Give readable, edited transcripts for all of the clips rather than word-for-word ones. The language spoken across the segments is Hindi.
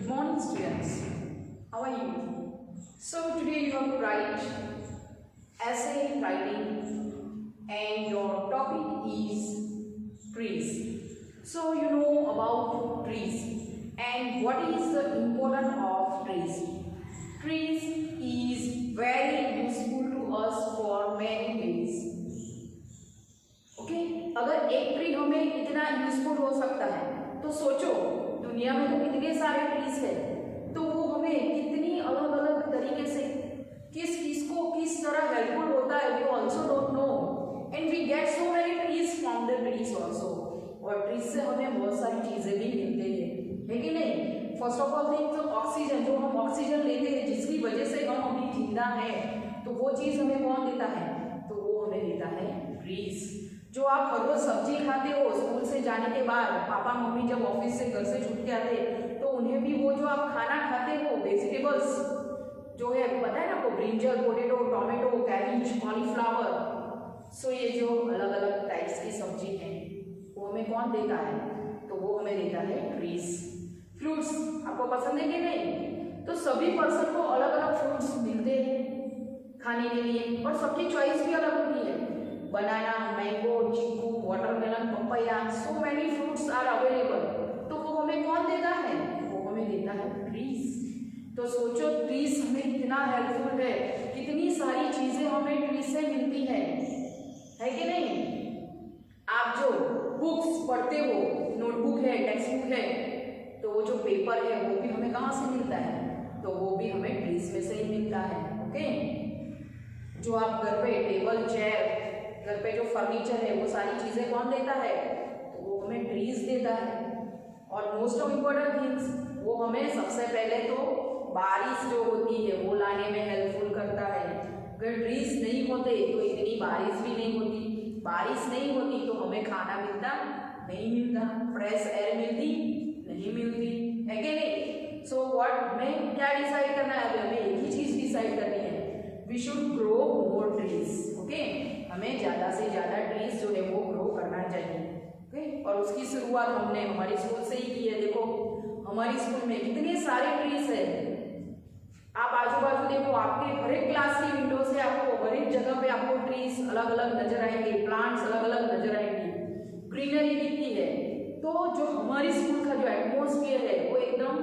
Good morning, students. How are you? So today you have to write essay writing, and your topic is trees. So you know about trees and what is the importance of trees. Trees is very useful to us for many ways. Okay अगर एक ट्री हमें इतना यूजफुल हो सकता है तो सोचो दुनिया में तो कितने सारे ट्रीज है, तो वो हमें कितनी अलग अलग तरीके से किस को किस तरह हेल्पफुल होता है, we also don't know and we get so many trees from the trees also. और ट्रीज से हमें बहुत सारी चीजें भी मिलती है कि नहीं। फर्स्ट ऑफ ऑल थिंग, तो ऑक्सीजन, जो हम ऑक्सीजन लेते हैं जिसकी वजह से हम अभी जिंदा हैं, तो वो चीज हमें कौन देता है? तो वो हमें देता है ट्रीज। जो आप हर रोज सब्जी खाते हो स्कूल से जाने के बाद, पापा मम्मी जब ऑफिस से घर से छूट के आते तो उन्हें भी वो जो आप खाना खाते हो वेजिटेबल्स जो है पता है ना आपको, brinjal, potato, tomato, cabbage, cauliflower, so ये जो अलग अलग टाइप्स की सब्जी है वो हमें कौन देता है? तो वो हमें देता है ट्रीज। फ्रूट्स आपको पसंद है कि नहीं? तो सभी पर्सन को अलग अलग फ्रूट्स मिलते हैं खाने के लिए और सबकी चॉइस भी अलग होती है। Banana, mango, chikoo, watermelon, papaya, so many fruits are available. तो वो हमें कौन देता है? वो हमें देता है ट्रीज। तो सोचो ट्रीज हमें कितना हेल्पफुल है, कितनी सारी चीजें हमें ट्रीज से मिलती है कि नहीं। आप जो बुक्स पढ़ते हो, नोटबुक है, टेक्स्ट बुक है, तो वो जो पेपर है वो भी हमें कहाँ से मिलता है? तो वो भी हमें ट्रीज में से ही मिलता है। ओके, जो आप घर पे टेबल, चेयर, घर पे जो फर्नीचर है वो सारी चीजें कौन देता है? तो वो हमें ट्रीज देता है। और मोस्ट ऑफ इम्पोर्टेंट थिंग्स, वो हमें सबसे पहले तो बारिश जो होती है वो लाने में हेल्पफुल करता है। अगर ट्रीज नहीं होते तो इतनी बारिश भी नहीं होती, बारिश नहीं होती तो हमें खाना मिलता नहीं मिलता, फ्रेश एयर मिलती नहीं मिलती, है कि नहीं। सो व्हाट, हमें क्या डिसाइड करना है? हमें एक ही चीज डिसाइड करनी है, we should grow more trees. Okay, हमें ज्यादा से ज्यादा ट्रीज जो है वो ग्रो करना चाहिए। ओके, और उसकी शुरुआत हमने हमारे स्कूल से ही की है। देखो हमारे स्कूल में कितने सारे ट्रीज है। आप आजू बाजू देखो, आपके हर एक क्लास की विंडो से आपको हर एक जगह पे आपको ट्रीज अलग अलग नजर आएंगे, प्लांट्स अलग अलग नजर आएंगे, ग्रीनरी दिखती है। तो जो हमारी स्कूल का जो एटमोस्फियर है वो एकदम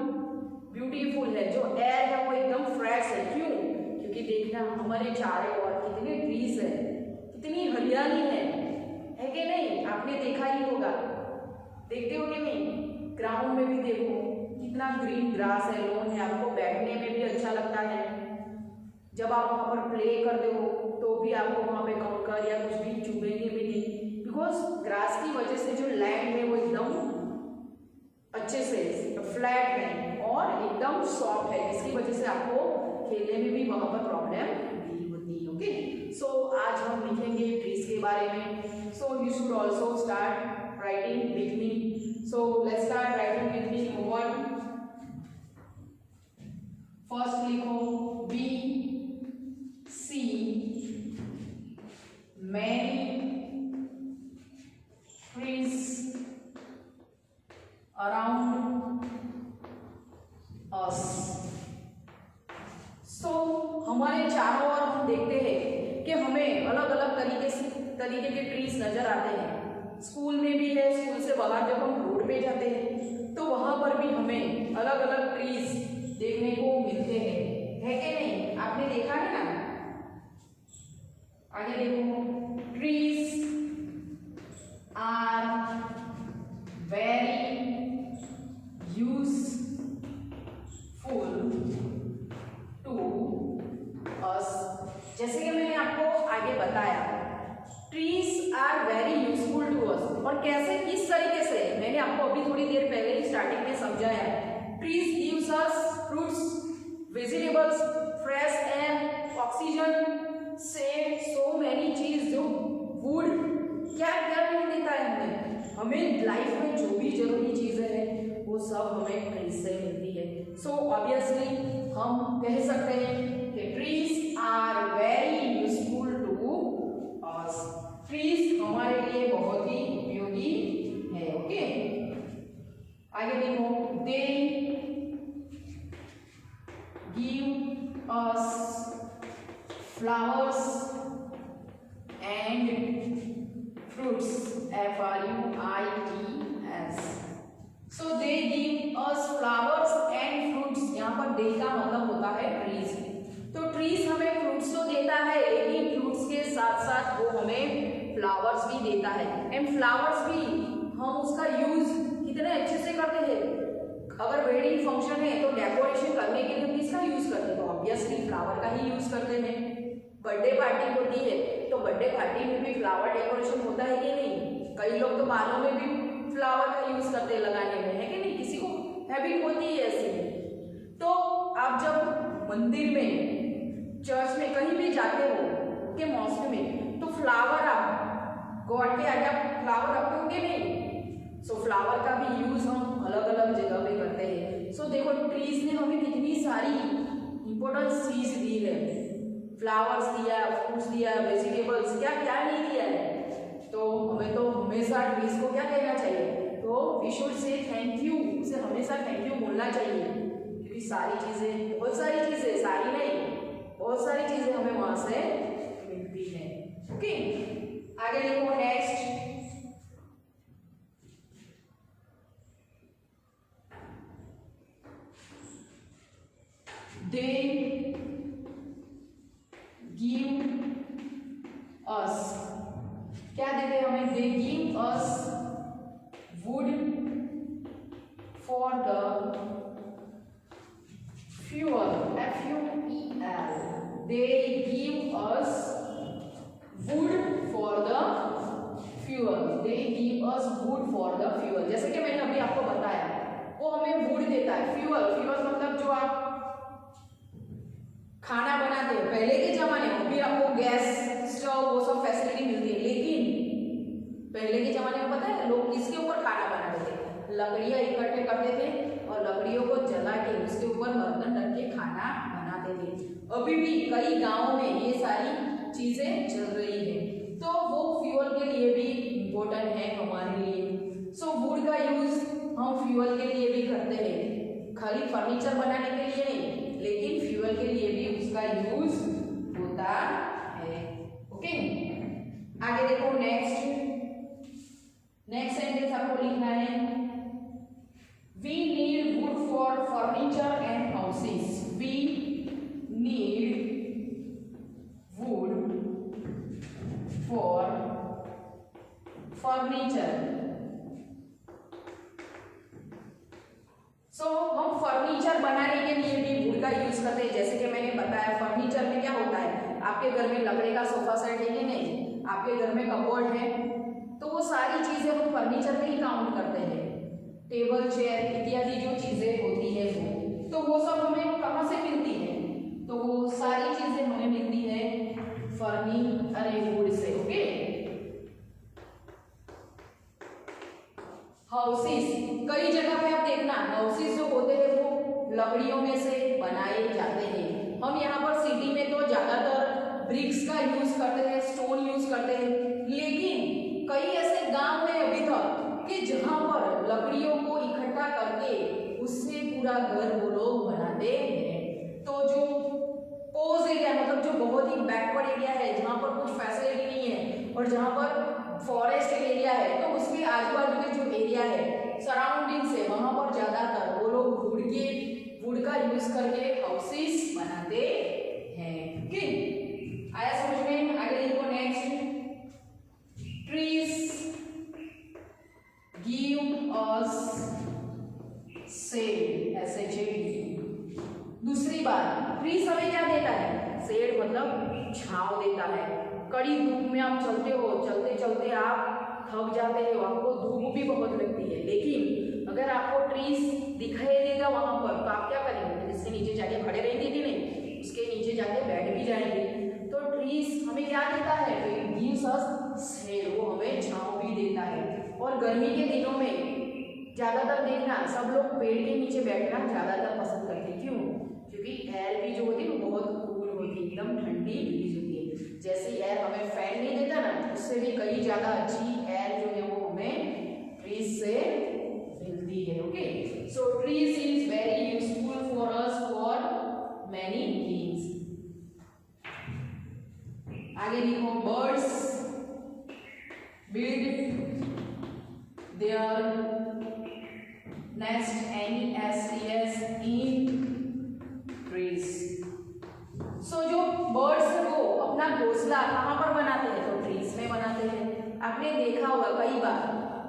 ब्यूटीफुल है, जो एयर है वो एकदम फ्रेश है। क्यों? क्योंकि देखना हमारे चारों ओर कितने ट्रीज है, कितनी हरियाली है कि नहीं। आपने देखा ही होगा, देखते हो कि नहीं? ग्राउंड में भी देखो कितना ग्रीन ग्रास है, लॉन है, आपको बैठने में भी अच्छा लगता है। जब आप वहां पर प्ले करते हो तो भी आपको वहां पे कंकर या कुछ भी चुभेंगे भी नहीं, बिकॉज ग्रास की वजह से जो लैंड है वो एकदम अच्छे से फ्लैट है और एकदम सॉफ्ट है, जिसकी वजह से आपको खेलने में भी वहां पर प्रॉब्लम नहीं होती। ओके, सो आज हम लिखेंगे ट्रीज के बारे में। So you should also start writing with me. So let's start writing with me. Homework, first लिखो we see many trees around us. सो हमारे चारों ओर हम देखते हैं कि हमें अलग अलग तरीके के ट्रीज नजर आते हैं। स्कूल में भी है, स्कूल से बाहर जब हम रोड पे जाते हैं तो वहां पर भी हमें अलग अलग ट्रीज देखने को मिलते हैं, है कि नहीं? आपने देखा है ना? आगे देखो, trees are very useful to us. जैसे कि मैंने आपको आगे बताया, trees are very useful to us. और कैसे, किस तरीके से, मैंने आपको अभी थोड़ी देर पहले ही स्टार्टिंग में समझाया। Trees gives us fruits, vegetables, fresh air, oxygen, shade, so many चीज। जो वुड, क्या क्या नहीं देता है हमें लाइफ में जो भी जरूरी चीजें हैं वो सब हमें ट्रीज से मिलती है। सो ऑब्वियसली हम कह सकते हैं कि trees are very useful to us. Trees हमारे लिए बहुत ही उपयोगी है। ओके, आगे देखो, दे flowers and fruits, fruits. So they give us flowers and fruits. यहाँ पर दे का मतलब होता है ट्रीज। तो ट्रीज हमें फ्रूट्स तो देता है, लेकिन फ्रूट्स के साथ साथ वो हमें फ्लावर्स भी देता है। एंड फ्लावर्स भी हम उसका यूज कितने अच्छे से करते हैं। अगर वेडिंग फंक्शन है तो डेकोरेशन करने के लिए हम किसका यूज करते हैं? तो ऑब्वियसली फ्लावर का ही यूज करते हैं। बर्थडे पार्टी होती है तो बर्थडे पार्टी में भी फ्लावर डेकोरेशन होता है कि नहीं? कई लोग तो बालों में भी फ्लावर का यूज करते हैं लगाने में, है कि नहीं? किसी को हैबिट होती है ऐसी। तो आप जब मंदिर में, चर्च में, कहीं भी जाते हो के मॉस्क में, तो फ्लावर आप गॉड के आगे आप फ्लावर रखते हो कि नहीं? सो फ्लावर का भी यूज हम अलग अलग जगह पे करते हैं। सो देखो ट्रीज ने हमें कितनी सारी इंपॉर्टेंट चीज दी है। फ्लावर्स दिया, फ्रूट्स दिया, वेजिटेबल्स, क्या क्या नहीं दिया है। तो हमें तो हमेशा ट्रीज को क्या कहना चाहिए? तो we should say thank you, उसे हमेशा थैंक यू बोलना चाहिए, क्योंकि सारी चीजें, बहुत सारी चीजें, सारी नहीं, बहुत सारी चीजें हमें वहां से मिलती है। ओके, आगे देखो नेक्स्ट। They give us, क्या देते हैं हमें? They give us wood for the fuel, F-U-E-L. They give us wood for the fuel. They give us wood for the fuel. जैसे कि मैंने अभी आपको बताया, वो हमें wood देता है। फ्यूअल, फ्यूअल मतलब जो आप खाना बनाते हैं पहले के जमाने में, अभी आपको गैस स्टोव वो सब फैसिलिटी मिलती है, लेकिन पहले के जमाने में पता है लोग किसके ऊपर खाना बनाते थे? लकड़ियां इकट्ठे करते थे और लकड़ियों को जला के उसके ऊपर बर्तन रख के खाना बनाते थे। अभी भी कई गांवों में ये सारी चीजें चल रही है। तो वो फ्यूअल के लिए भी इम्पोर्टेंट है हमारे लिए। सो वुड का यूज हम फ्यूअल के लिए भी करते हैं, खाली फर्नीचर बनाने के लिए नहीं, लेकिन फ्यूअल के लिए भी उसका यूज होता है। ओके, आगे देखो नेक्स्ट सेंटेंस आपको लिखना है। We need wood for furniture and houses. We need wood for furniture. So हम फर्नीचर बनाने के लिए भी वुड का यूज करते हैं। जैसे कि मैंने बताया, फर्नीचर में क्या होता है? आपके घर में लकड़ी का सोफा सेट है कि नहीं? आपके घर में कपबोर्ड है, तो वो सारी चीजें हम फर्नीचर में ही काउंट करते हैं। टेबल, चेयर इत्यादि जो चीजें होती है तो वो सब हमें कहाँ से मिलती है? तो वो सारी चीजें हमें मिलती है वुड से। ओके, हाउसेस, कई जगह पे आप देखना हाउसेस जो होते हैं वो लकड़ियों में से बनाए जाते हैं। हम यहाँ पर सिटी में तो ज्यादातर ब्रिक्स का यूज करते हैं, स्टोन यूज करते हैं, लेकिन कई ऐसे गांव हैं अभी तक कि जहां पर लकड़ियों को इकट्ठा करके उससे पूरा घर वो लोग बनाते हैं। तो जो पोज एरिया, मतलब जो बहुत ही बैकवर्ड एरिया है, जहां पर कुछ फैसिलिटी नहीं है और जहां पर फॉरेस्ट एरिया है, तो उसके आजू बाजू के जो एरिया है, सराउंडिंग से, वहां पर ज्यादातर वो लोग वुड का यूज करके हाउसेस बनाते हैं। ओके, आया समझ में? आगे देखो next. Trees give us shade, S-H-A-D। दूसरी बात, ट्रीज हमें क्या देता है? शेड मतलब छांव देता है। कड़ी धूप में आप चलते हो, चलते चलते आप थक जाते हो, आपको धूप भी बहुत लगती है, लेकिन अगर आपको ट्रीज दिखाई देगा वहां पर, तो आप क्या करेंगे? इसके नीचे जाके खड़े रहेंगे कि नहीं? उसके नीचे जाके बैठ भी जाएंगे। तो ट्रीज हमें क्या देता है? गिव्स अस शेड, वो हमें छांव भी देता है। और गर्मी के दिनों में ज्यादातर देखना सब लोग पेड़ के नीचे बैठना ज्यादातर पसंद करते हैं। क्यों? क्योंकि एयर भी जो होती है वो बहुत कूल होती है, एकदम ठंडी ब्रीज होती है। जैसे एयर हमें फैन नहीं देता ना, उससे भी कई ज्यादा अच्छी एयर जो है वो हमें ट्रीज से मिलती है। Okay, so trees is very useful for us for many things. लिखो birds build their nest NESTS in trees. So जो बर्ड्स है वो अपना घोंसला कहाँ पर बनाते हैं? तो ट्रीज में बनाते हैं। आपने देखा होगा कई बार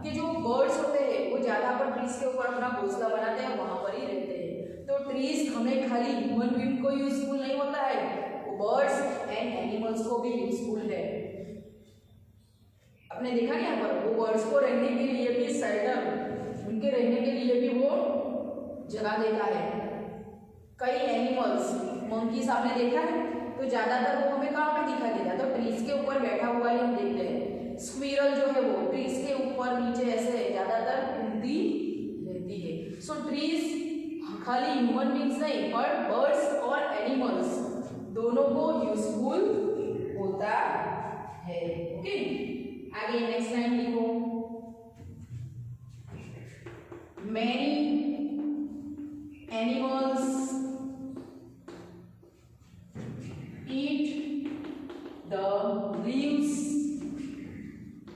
कि जो बर्ड्स होते हैं वो ज्यादातर ट्रीज के ऊपर अपना घोंसला बनाते हैं, वहां पर ही रहते हैं। तो ट्रीज हमें खाली ह्यूमन बीइंग को यूजफुल नहीं होता है, वो बर्ड्स एंड एनिमल्स को भी यूजफुल है। आपने देखा नहीं यहाँ पर, वो बर्ड्स को रहने के लिए भी शेल्टर, उनके रहने के लिए भी वो जगह देता है। कई एनिमल्स, मंकीज आपने देखा है, तो ज्यादातर वो हमें कहाँ पे दिखाई देता है? तो ट्रीज के ऊपर बैठा हुआ ही हम देखते हैं। स्क्विरल जो है वो ट्रीज के ऊपर नीचे ऐसे ज्यादातर घूमती रहती है। सो ट्रीज खाली ह्यूमन बींग्स नहीं पर बर्ड्स और एनिमल्स दोनों को यूजफुल होता है। ओके, आगे नेक्स्ट लाइन लिखो। Many animals eat the leaves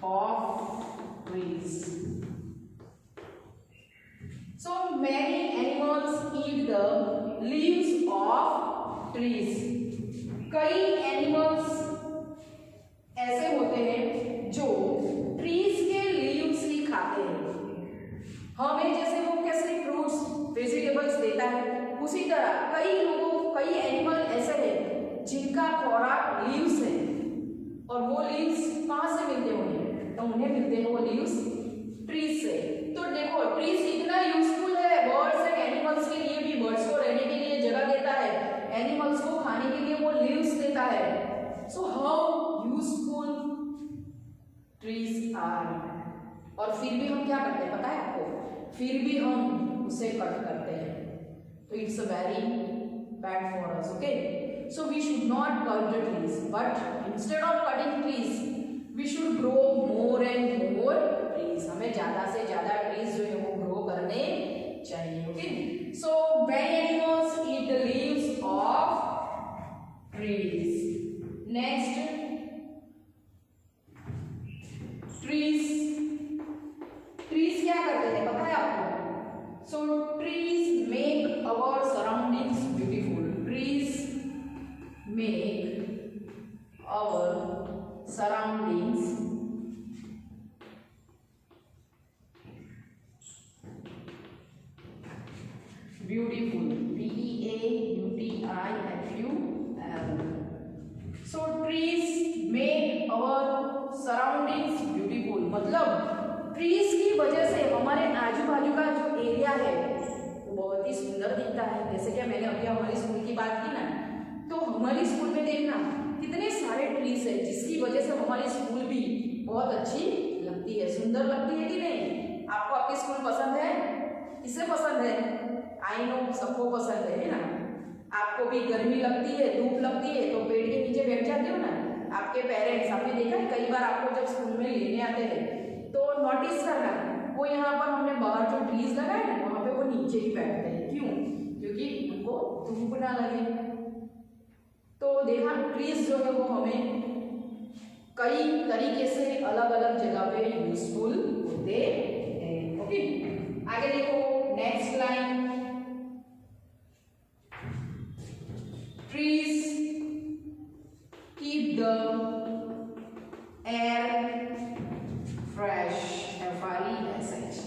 of trees. So many animals eat the leaves of trees. कई एनिमल्स ऐसे होते हैं जो ट्रीज के लीव्स ही खाते हैं। हमें जैसे वो कैसे फ्रूट्स वेजिटेबल्स देता है, उसी तरह कई एनिमल ऐसे हैं जिनका खुराक लीव्स है, और वो लीव्स कहाँ से मिलते होंगे? तो उन्हें मिलते हैं वो लीव्स ट्रीज से। तो देखो ट्रीज इतना यूजफुल है बर्ड्स एंड एनिमल्स के लिए भी। बर्ड्स को रहने के लिए जगह देता है, एनिमल्स को खाने के लिए वो लीव्स देता है। So how useful trees are. और फिर भी हम क्या करते हैं पता है आपको? फिर भी हम उसे कट करते हैं। तो it's very bad for us. Okay, so we should not cut the trees, but instead of cutting trees we should grow more and more trees. हमें ज्यादा से ज्यादा ट्रीज जो है वो ग्रो करने चाहिए। Okay, so many animals eat the leaves of trees. Next, trees क्या करते हैं पता है आपको? So trees make our surroundings beautiful. Trees make our surroundings beautiful. BEAUTIFUL. So trees make our surroundings beautiful. मतलब ट्रीज की वजह से हमारे आजू बाजू का जो एरिया है वो बहुत ही सुंदर दिखता है। जैसे कि मैंने अभी हमारे स्कूल की बात की ना, तो हमारे स्कूल में देखना कितने सारे ट्रीज है, जिसकी वजह से हमारी स्कूल भी बहुत अच्छी लगती है, सुंदर लगती है कि नहीं? आपको आपकी स्कूल पसंद है? किसे पसंद है? आई नो सबको पसंद है ना। आपको भी गर्मी लगती है, धूप लगती है, तो पेड़ के नीचे बैठ जाते हो ना। आपके पेरेंट्स, आपने देखा है कई बार आपको जब स्कूल में लेने आते हैं तो नोटिस करना, वो यहाँ पर हमने बाहर जो ट्रीज लगाए ना वहाँ पे वो नीचे ही बैठते हैं। क्यों? क्योंकि उनको धूप ना लगे। तो देखा ट्रीज जो है वो हमें कई तरीके से अलग अलग जगह पे यूजफुल होते हैं। ओके, आगे देखो next line. Trees keep the air fresh. FRESH।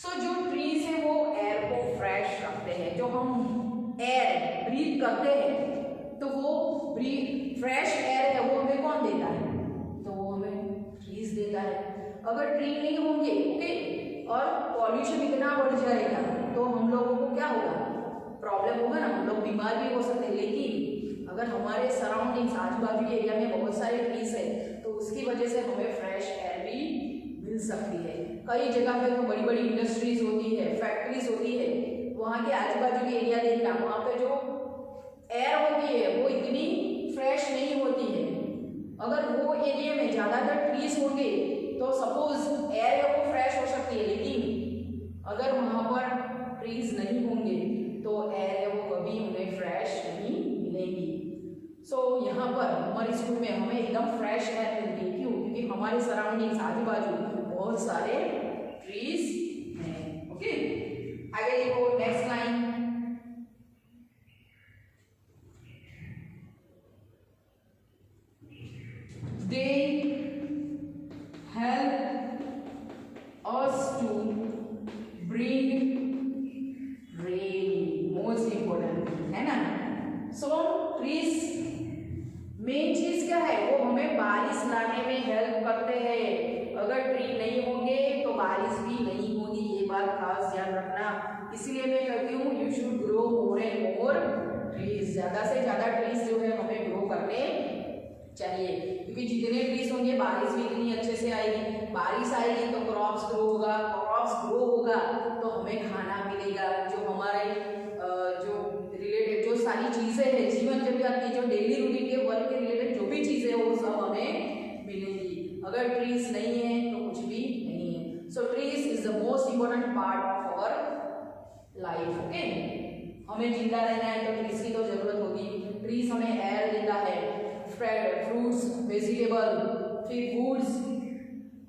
सो जो ट्रीज है वो एयर को फ्रेश रखते हैं। जो हम एयर ब्रीथ करते हैं तो वो फ्रेश एयर है वो हमें कौन देता है? तो वो हमें ट्रीज देता है। अगर ट्री नहीं होंगे ओके और पॉल्यूशन इतना बढ़ जाएगा तो हम लोगों को क्या होगा? प्रॉब्लम होगा ना, हम लोग बीमार भी हो सकते हैं। लेकिन अगर हमारे सराउंडिंग्स आजू बाजू के एरिया में बहुत सारे ट्रीज है तो उसकी वजह से हमें फ्रेश एयर भी मिल सकती है। कई जगह पे तो बड़ी बड़ी इंडस्ट्रीज होती है, फैक्ट्रीज होती है, वहाँ के आजू बाजू के एरिया देखना, वहाँ पे जो एयर होती है वो इतनी फ्रेश नहीं होती है। अगर वो एरिया में ज़्यादातर ट्रीज होंगे तो सपोज एयर है वो फ्रेश हो सकती है, लेकिन अगर वहाँ पर ट्रीज नहीं होंगे तो एयर है वो कभी उन्हें फ्रेश नहीं मिलेगी। सो यहाँ पर हमारे स्कूल में हमें बहुत सारे ट्रीज हैं। ओके, आगे देखो next line, they help us to bring rain, most important है ना। सो ट्रीज मेन चीज क्या है, वो हमें बारिश लाने में हेल्प करते हैं। अगर ट्री नहीं होंगे तो बारिश भी नहीं होगी, ये बात खास ध्यान रखना। इसीलिए मैं कहती हूँ you should grow more and more trees, ज्यादा से ज्यादा ट्रीज जो है हमें ग्रो करने चाहिए, क्योंकि जितने ट्रीज होंगे बारिश भी इतनी अच्छे से आएगी, बारिश आएगी तो क्रॉप्स ग्रो होगा, क्रॉप्स ग्रो होगा तो हमें खाना मिलेगा, जो हमारे जो रिलेटेड जो सारी चीजें हैं जीवन जरूरत की, जो डेली रूटीन के वर्क के रिलेटेड जो भी चीजें हैं वो सब हमें मिलेंगी। अगर ट्रीज नहीं है तो कुछ भी नहीं है। So trees is the most important part of our life. Okay, हमें जिंदा रहना है तो ट्रीज की तो जरूरत होगी। ट्रीज हमें एयर देता है, फ्रूट्स, वेजिटेबल, फिर फूड्स,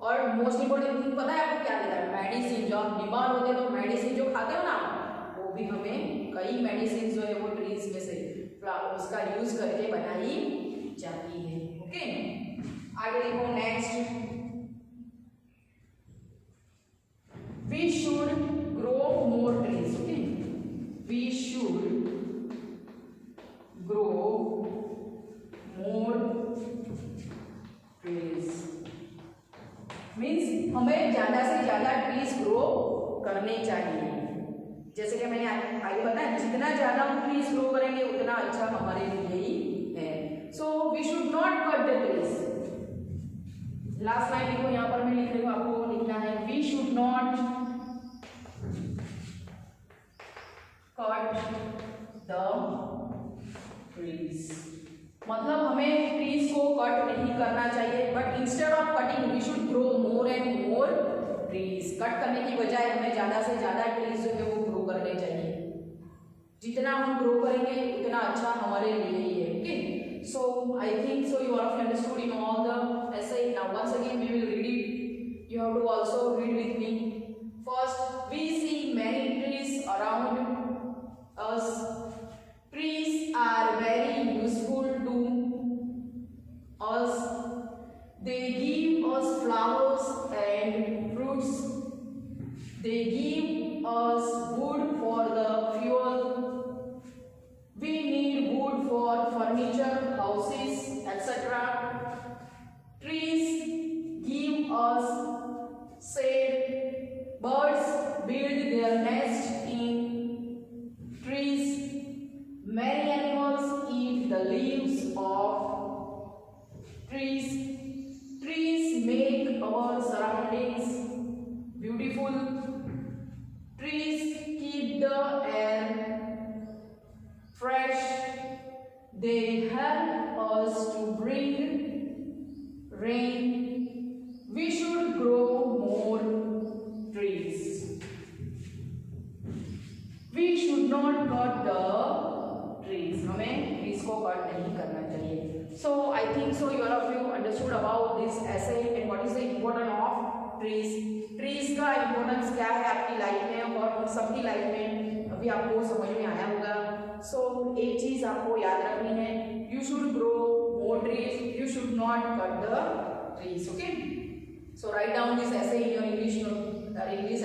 और मोस्ट इंपोर्टेंट थिंग पता है आपको क्या देता है, मेडिसिन। जो आप बीमार होते हैं तो मेडिसिन जो खाते हो ना, वो भी हमें कई मेडिसिन जो है वो ट्रीज में से उसका यूज करके बनाई जाती है। ओके, आगे देखो next, we should grow more trees. Okay, we should grow more trees means हमें ज्यादा से ज्यादा ट्रीज ग्रो करने चाहिए। जैसे कि मैंने आगे बताया, जितना ज्यादा हम ट्रीज ग्रो करेंगे उतना अच्छा हमारे लिए ही है। So we should not cut the trees. Last line देखो, यहाँ पर मैं लिख रही हूँ, आपको लिखना है we should not cut the trees. मतलब हमें ट्रीज को कट नहीं करना चाहिए, but instead of cutting we should grow more and more trees. Cut करने की बजाय हमें ज्यादा से ज्यादा ट्रीज जो है वो ग्रो करने चाहिए। जितना हम ग्रो करेंगे उतना अच्छा हमारे लिए ही है। Okay, so I think so you are understood in all the essay. Now once again we will read it. You have to also read with me. First, we see many trees around us. Trees are very useful to us. They give us flowers and fruits. They give us wood for the fuel. We need wood for furniture, houses, etc. Trees give us shade. Birds build their nest in trees. Many animals eat the leaves of trees. Trees make our surroundings beautiful. Trees keep the air fresh. They help us to bring rain. We should grow more trees. We should not cut the trees. हमें trees को cut नहीं करना चाहिए. So I think so you all of you understood about this essay and what is the importance of trees. Trees का importance क्या है आपकी लाइफ में और हम सबकी लाइफ में अभी आपको समझ में आया होगा. So एक चीज आपको याद रखनी है, you should grow more trees. You should not cut the trees. Okay. So write down this essay in your English